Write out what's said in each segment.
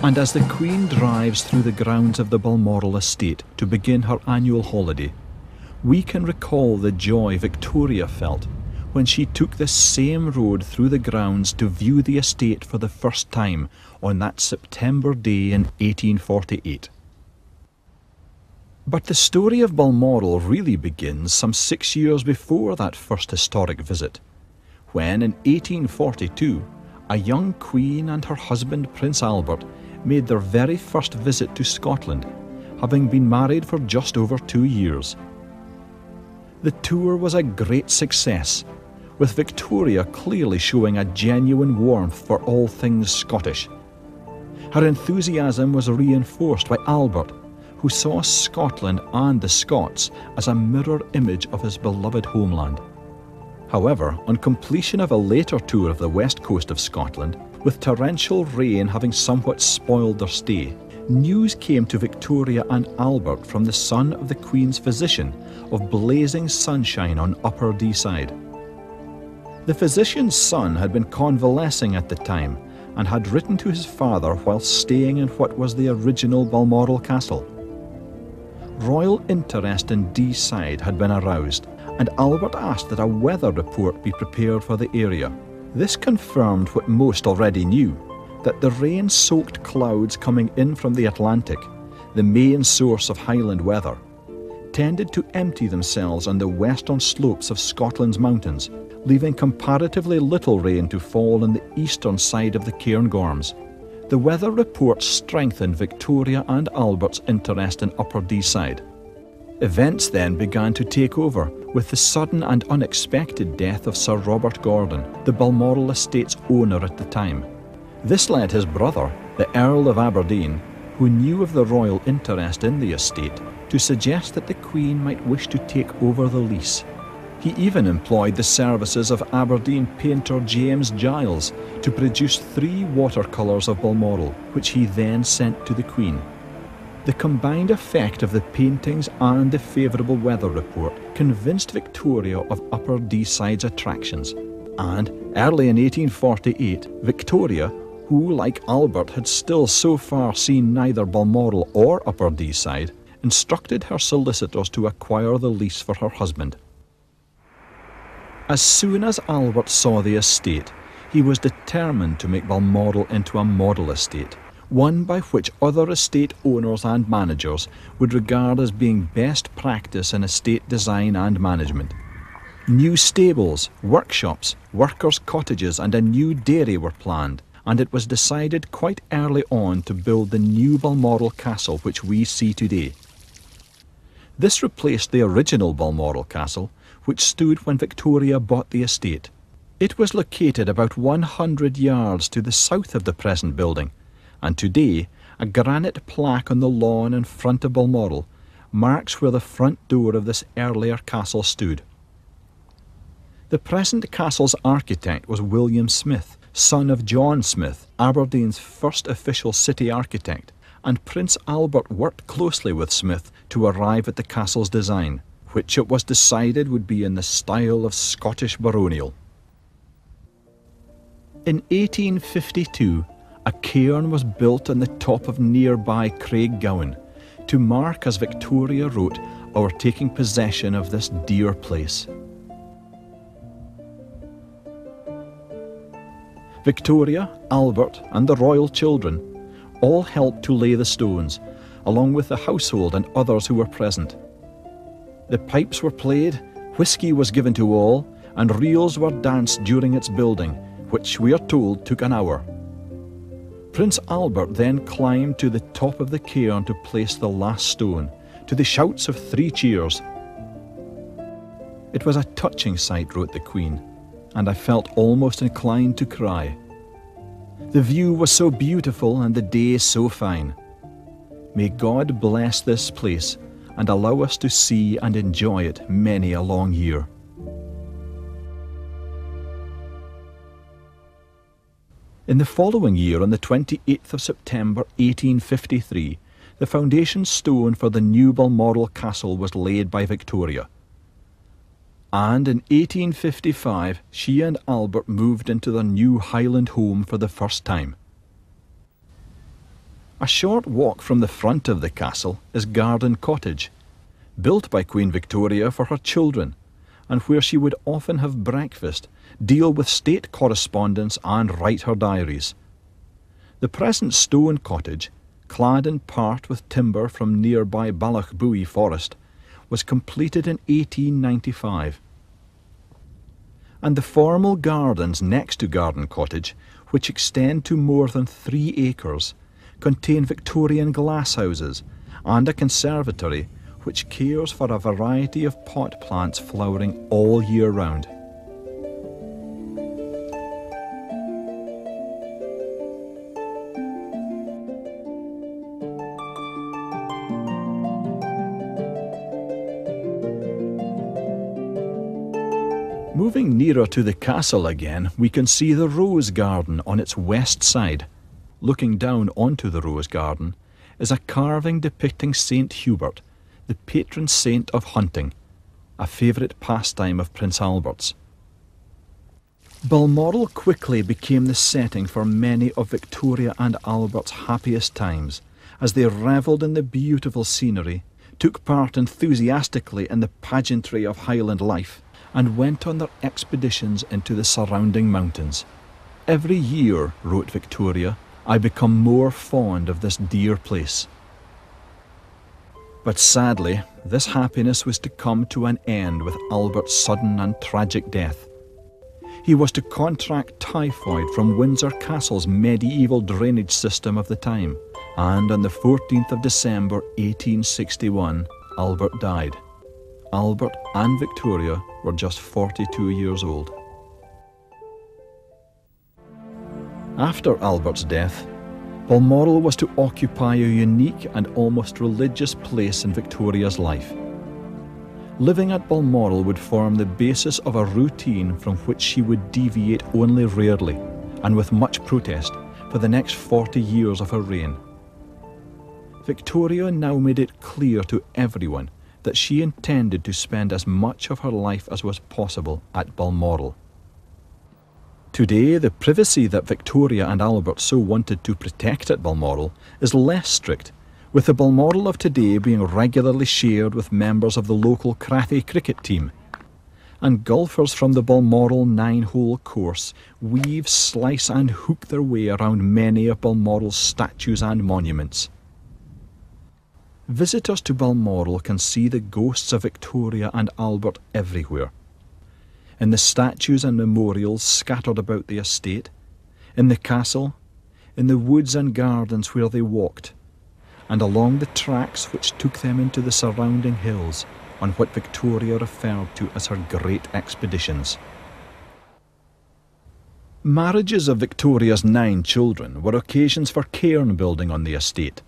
And as the Queen drives through the grounds of the Balmoral Estate to begin her annual holiday, we can recall the joy Victoria felt when she took this same road through the grounds to view the estate for the first time on that September day in 1848. But the story of Balmoral really begins some 6 years before that first historic visit, when in 1842 a young queen and her husband Prince Albert made their very first visit to Scotland, having been married for just over 2 years. The tour was a great success, with Victoria clearly showing a genuine warmth for all things Scottish. Her enthusiasm was reinforced by Albert, who saw Scotland and the Scots as a mirror image of his beloved homeland. However, on completion of a later tour of the west coast of Scotland, with torrential rain having somewhat spoiled their stay, news came to Victoria and Albert from the son of the Queen's physician of blazing sunshine on Upper Deeside. The physician's son had been convalescing at the time and had written to his father whilst staying in what was the original Balmoral Castle. Royal interest in Deeside had been aroused, and Albert asked that a weather report be prepared for the area. This confirmed what most already knew, that the rain-soaked clouds coming in from the Atlantic, the main source of Highland weather, tended to empty themselves on the western slopes of Scotland's mountains, leaving comparatively little rain to fall on the eastern side of the Cairngorms. The weather report strengthened Victoria and Albert's interest in Upper Deeside. Events then began to take over, with the sudden and unexpected death of Sir Robert Gordon, the Balmoral Estate's owner at the time. This led his brother, the Earl of Aberdeen, who knew of the royal interest in the estate, to suggest that the Queen might wish to take over the lease. He even employed the services of Aberdeen painter James Giles to produce 3 watercolours of Balmoral, which he then sent to the Queen. The combined effect of the paintings and the favourable weather report convinced Victoria of Upper Deeside's attractions, and early in 1848, Victoria, who like Albert had still so far seen neither Balmoral or Upper Deeside, instructed her solicitors to acquire the lease for her husband. As soon as Albert saw the estate, he was determined to make Balmoral into a model estate, one by which other estate owners and managers would regard as being best practice in estate design and management. New stables, workshops, workers' cottages and a new dairy were planned, and it was decided quite early on to build the new Balmoral Castle which we see today. This replaced the original Balmoral Castle, which stood when Victoria bought the estate. It was located about 100 yards to the south of the present building, and today a granite plaque on the lawn in front of Balmoral marks where the front door of this earlier castle stood. The present castle's architect was William Smith, son of John Smith, Aberdeen's first official city architect, and Prince Albert worked closely with Smith to arrive at the castle's design, which it was decided would be in the style of Scottish baronial. In 1852, a cairn was built on the top of nearby Craiggowan to mark, as Victoria wrote, our taking possession of this dear place. Victoria, Albert and the royal children all helped to lay the stones, along with the household and others who were present. The pipes were played, whisky was given to all, and reels were danced during its building, which we are told took an hour. Prince Albert then climbed to the top of the cairn to place the last stone, to the shouts of 3 cheers. It was a touching sight, wrote the Queen, and I felt almost inclined to cry. The view was so beautiful and the day so fine. May God bless this place and allow us to see and enjoy it many a long year. In the following year, on the 28th of September 1853, the foundation stone for the new Balmoral Castle was laid by Victoria. And in 1855, she and Albert moved into their new Highland home for the first time. A short walk from the front of the castle is Garden Cottage, built by Queen Victoria for her children, and where she would often have breakfast, deal with state correspondence and write her diaries. The present stone cottage, clad in part with timber from nearby Ballachbuie forest, was completed in 1895. And the formal gardens next to Garden Cottage, which extend to more than 3 acres, contain Victorian glasshouses and a conservatory which cares for a variety of pot plants flowering all year round. Moving nearer to the castle again, we can see the Rose Garden on its west side. Looking down onto the Rose Garden is a carving depicting St. Hubert, the patron saint of hunting, a favourite pastime of Prince Albert's. Balmoral quickly became the setting for many of Victoria and Albert's happiest times, as they revelled in the beautiful scenery, took part enthusiastically in the pageantry of Highland life, and went on their expeditions into the surrounding mountains. "Every year," wrote Victoria, "I become more fond of this dear place." But sadly, this happiness was to come to an end with Albert's sudden and tragic death. He was to contract typhoid from Windsor Castle's medieval drainage system of the time, and on the 14th of December 1861, Albert died. Albert and Victoria were just 42 years old. After Albert's death, Balmoral was to occupy a unique and almost religious place in Victoria's life. Living at Balmoral would form the basis of a routine from which she would deviate only rarely, and with much protest, for the next 40 years of her reign. Victoria now made it clear to everyone that she intended to spend as much of her life as was possible at Balmoral. Today, the privacy that Victoria and Albert so wanted to protect at Balmoral is less strict, with the Balmoral of today being regularly shared with members of the local Crathy cricket team. And golfers from the Balmoral 9-hole course weave, slice and hook their way around many of Balmoral's statues and monuments. Visitors to Balmoral can see the ghosts of Victoria and Albert everywhere. In the statues and memorials scattered about the estate, in the castle, in the woods and gardens where they walked, and along the tracks which took them into the surrounding hills on what Victoria referred to as her great expeditions. Marriages of Victoria's 9 children were occasions for cairn building on the estate,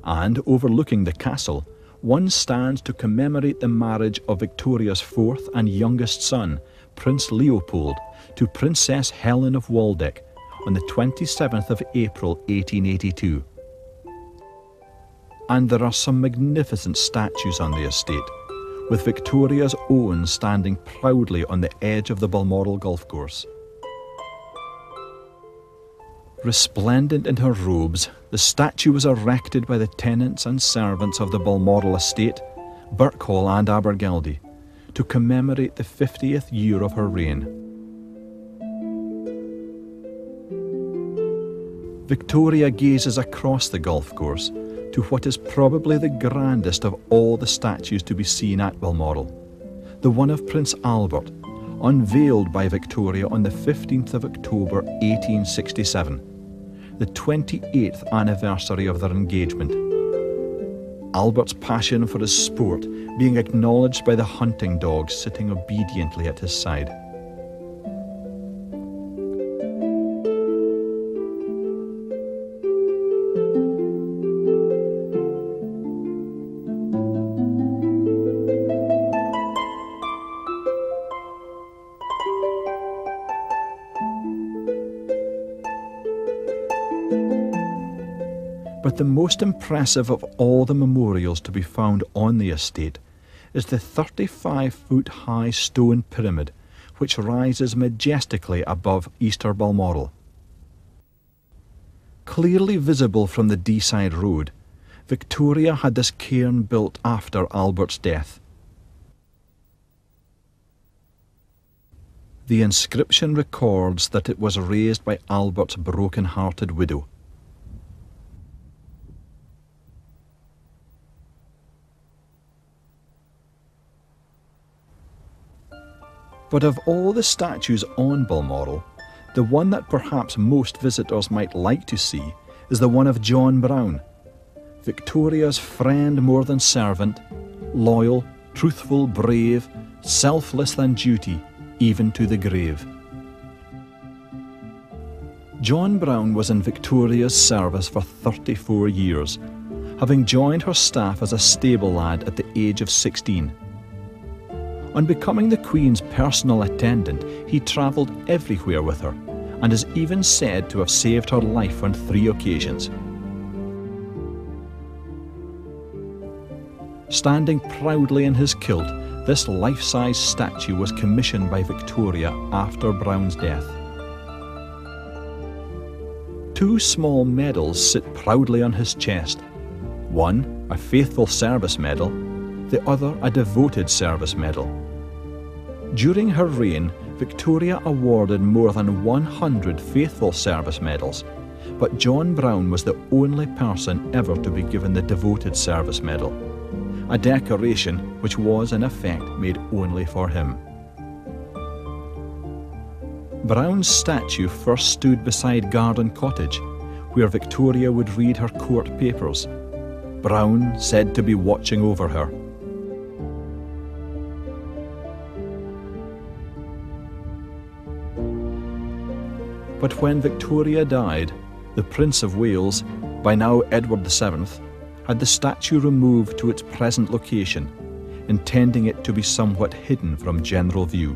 and overlooking the castle, one stands to commemorate the marriage of Victoria's 4th and youngest son, Prince Leopold, to Princess Helen of Waldeck on the 27th of April 1882. And there are some magnificent statues on the estate, with Victoria's own standing proudly on the edge of the Balmoral golf course. Resplendent in her robes, the statue was erected by the tenants and servants of the Balmoral Estate, Birkhall and Abergeldy, to commemorate the 50th year of her reign. Victoria gazes across the golf course to what is probably the grandest of all the statues to be seen at Balmoral, the one of Prince Albert, unveiled by Victoria on the 15th of October 1867, the 28th anniversary of their engagement. Albert's passion for his sport being acknowledged by the hunting dogs sitting obediently at his side. But the most impressive of all the memorials to be found on the estate is the 35-foot-high stone pyramid which rises majestically above Easter Balmoral. clearly visible from the Deeside Road, Victoria had this cairn built after Albert's death. The inscription records that it was raised by Albert's broken-hearted widow. But of all the statues on Balmoral, the one that perhaps most visitors might like to see is the one of John Brown, Victoria's friend more than servant, loyal, truthful, brave, selfless than duty, even to the grave. John Brown was in Victoria's service for 34 years, having joined her staff as a stable lad at the age of 16. On becoming the Queen's personal attendant, he travelled everywhere with her, and is even said to have saved her life on 3 occasions. Standing proudly in his kilt, this life-size statue was commissioned by Victoria after Brown's death. 2 small medals sit proudly on his chest. One, a Faithful Service Medal, the other a Devoted Service Medal. During her reign, Victoria awarded more than 100 Faithful Service Medals, but John Brown was the only person ever to be given the Devoted Service Medal, a decoration which was in effect made only for him. Brown's statue first stood beside Garden Cottage, where Victoria would read her court papers, Brown said to be watching over her. But when Victoria died, the Prince of Wales, by now Edward VII, had the statue removed to its present location, intending it to be somewhat hidden from general view.